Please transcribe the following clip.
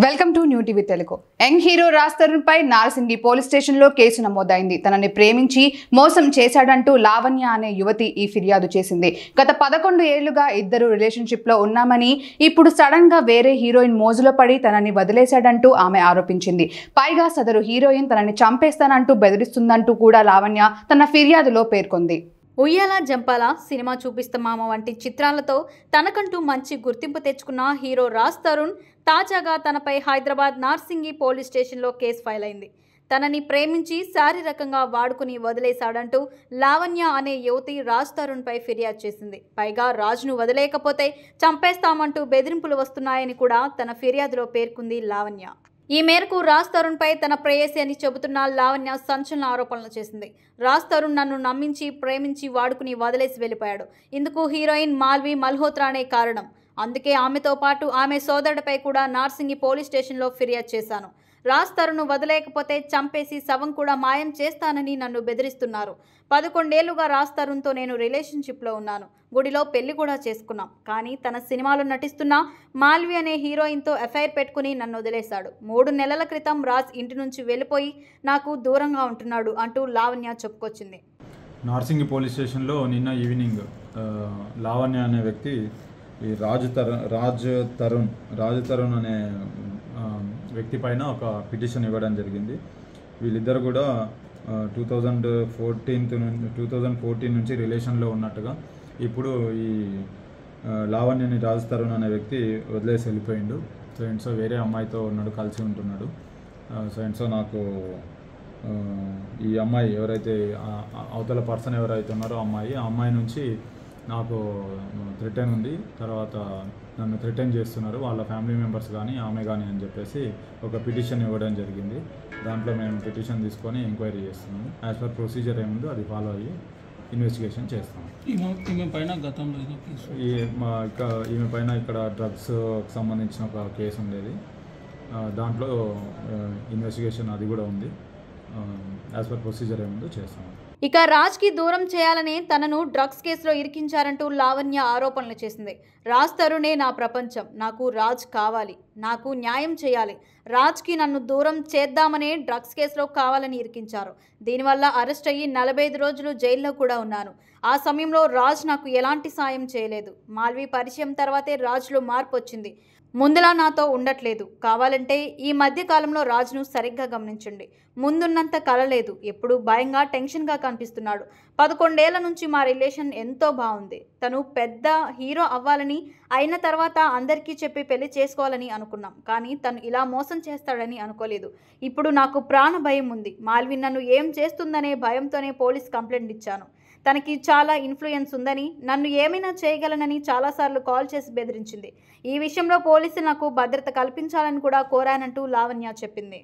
Welcome to new TV Telugu. Young hero Raj Tarun పై Narsingi police స్టేషన్లో case నమోదైంది. తనని ప్రేమించి మోసం చేశాడంటూ లావణ్య అనే యువతి ఈ ఫిర్యాదు చేసింది. గత 11 ఏళ్లుగా ఇద్దరు రిలేషన్షిప్ లో ఉన్నామని, ఇప్పుడు సడన్ గా వేరే హీరోయిన్ మోజులో పడి తనని వదిలేశాడంటూ ఆమె ఆరోపించింది. పైగా సదరు హీరోయిన్ తనని చంపేస్తానంటూ బెదిరిస్తుందంటూ కూడా లావణ్య తన ఫిర్యాదులో పేర్కొంది. ఉయ్యాల జంపాల, సినిమా చూపిస్తామామ వంటి చిత్రాలతో తనకంటూ మంచి గుర్తింపు తెచ్చుకున్న హీరో రాజ్ తరుణ్ తాజాగా తనపై హైదరాబాద్ నార్సింగి పోలీస్ స్టేషన్లో కేసు ఫైల్ అయింది. తనని ప్రేమించి శారీరకంగా వాడుకుని వదిలేశాడంటూ లావణ్య అనే యువతి రాజ్ తరుణ్పై ఫిర్యాదు చేసింది. పైగా రాజ్ను వదిలేకపోతే చంపేస్తామంటూ బెదిరింపులు వస్తున్నాయని కూడా తన ఫిర్యాదులో పేర్కొంది లావణ్య. ఈ మేరకు రాజ్ తరుణ్పై తన ప్రేయసి అని చెబుతున్న లావణ్య సంచలన ఆరోపణలు చేసింది. రాజ్ తరుణ్ నన్ను నమ్మించి ప్రేమించి వాడుకుని వదిలేసి వెళ్ళిపోయాడు. ఇందుకు హీరోయిన్ మాల్వి మల్హోత్రానే కారణం. అందుకే ఆమెతో పాటు ఆమె సోదరుడిపై కూడా నార్సింగి పోలీస్ స్టేషన్లో ఫిర్యాదు చేశాను. రాజ్ తరుణ్ వదిలేకపోతే చంపేసి శవం కూడా మాయం చేస్తానని నన్ను బెదిరిస్తున్నారు. 11 ఏళ్లుగా రాజ్ తరుణ్తో నేను రిలేషన్షిప్లో ఉన్నాను. గుడిలో పెళ్లి కూడా చేసుకున్నాం. కానీ తన సినిమాలో నటిస్తున్న మాల్వి అనే హీరోయిన్తో ఎఫ్ఐఆర్ పెట్టుకుని నన్ను వదిలేశాడు. 3 నెలల క్రితం రాజ్ ఇంటి నుంచి వెళ్ళిపోయి నాకు దూరంగా ఉంటున్నాడు అంటూ లావణ్య చెప్పుకొచ్చింది. నార్సింగి పోలీస్ స్టేషన్లో నిన్న ఈవినింగ్ లావణ్య అనే వ్యక్తి ఈ రాజ్ తరుణ్ అనే వ్యక్తి పైన ఒక పిటిషన్ ఇవ్వడం జరిగింది. వీళ్ళిద్దరు కూడా 2014 నుంచి రిలేషన్లో ఉన్నట్టుగా, ఇప్పుడు ఈ లావణ్యని రాజ్ తరుణ్ అనే వ్యక్తి వదిలేసి వెళ్ళిపోయిండు. సో వేరే అమ్మాయితో ఉన్నాడు, కలిసి ఉంటున్నాడు. సో నాకు ఈ అమ్మాయి ఎవరైతే అవతల పర్సన్ ఎవరైతే ఉన్నారో ఆ అమ్మాయి నుంచి నాకు థ్రెటన్ ఉంది. తర్వాత నన్ను థ్రెటన్ చేస్తున్నారు వాళ్ళ ఫ్యామిలీ మెంబర్స్ కానీ ఆమె కానీ అని చెప్పేసి ఒక పిటిషన్ ఇవ్వడం జరిగింది. దాంట్లో మేము పిటిషన్ తీసుకొని ఎంక్వైరీ చేస్తున్నాము. యాజ్ పర్ ప్రొసీజర్ ఏముందో అది ఫాలో అయ్యి ఇన్వెస్టిగేషన్ చేస్తాము. ఈమె పైన గతంలో ఈమె పైన ఇక్కడ డ్రగ్స్ సంబంధించిన ఒక కేసు ఉండేది. దాంట్లో ఇన్వెస్టిగేషన్ అది కూడా ఉంది. యాజ్ పర్ ప్రొసీజర్ ఏముందో చేస్తాము. ఇక రాజ్కి దూరం చేయాలని తనను డ్రగ్స్ కేసులో ఇరికించారంటూ లావణ్య ఆరోపణలు చేసింది. రాజ్ తరుణే నా ప్రపంచం, నాకు రాజ్ కావాలి, నాకు న్యాయం చేయాలి, రాజ్కి నన్ను దూరం చేద్దామనే డ్రగ్స్ కేసులో కావాలని ఇరికించారు. దీనివల్ల అరెస్ట్ అయ్యి 45 రోజులు జైల్లో కూడా ఉన్నాను. ఆ సమయంలో రాజ్ నాకు ఎలాంటి సాయం చేయలేదు. మాల్వి పరిచయం తర్వాతే రాజ్లో మార్పు వచ్చింది. ముందులా నాతో ఉండట్లేదు. కావాలంటే ఈ మధ్య కాలంలో రాజ్ను సరిగ్గా గమనించండి. ముందున్నంత కల లేదు. ఎప్పుడు భయంగా, టెన్షన్గా కనిపిస్తున్నాడు. 11 ఏళ్ల నుంచి మా రిలేషన్ ఎంతో బాగుంది. తను పెద్ద హీరో అవ్వాలని, అయిన తర్వాత అందరికీ చెప్పి పెళ్లి చేసుకోవాలని అనుకున్నాం. కానీ తను ఇలా మోసం చేస్తాడని అనుకోలేదు. ఇప్పుడు నాకు ప్రాణ భయం ఉంది. మాల్వి నన్ను ఏం చేస్తుందనే భయంతోనే పోలీస్ కంప్లైంట్ ఇచ్చాను. తనకి చాలా ఇన్ఫ్లుయెన్స్ ఉందని, నన్ను ఏమైనా చేయగలనని చాలాసార్లు కాల్ చేసి బెదిరించింది. ఈ విషయంలో పోలీసులు నాకు భద్రత కల్పించాలని కూడా కోరానంటూ లావణ్య చెప్పింది.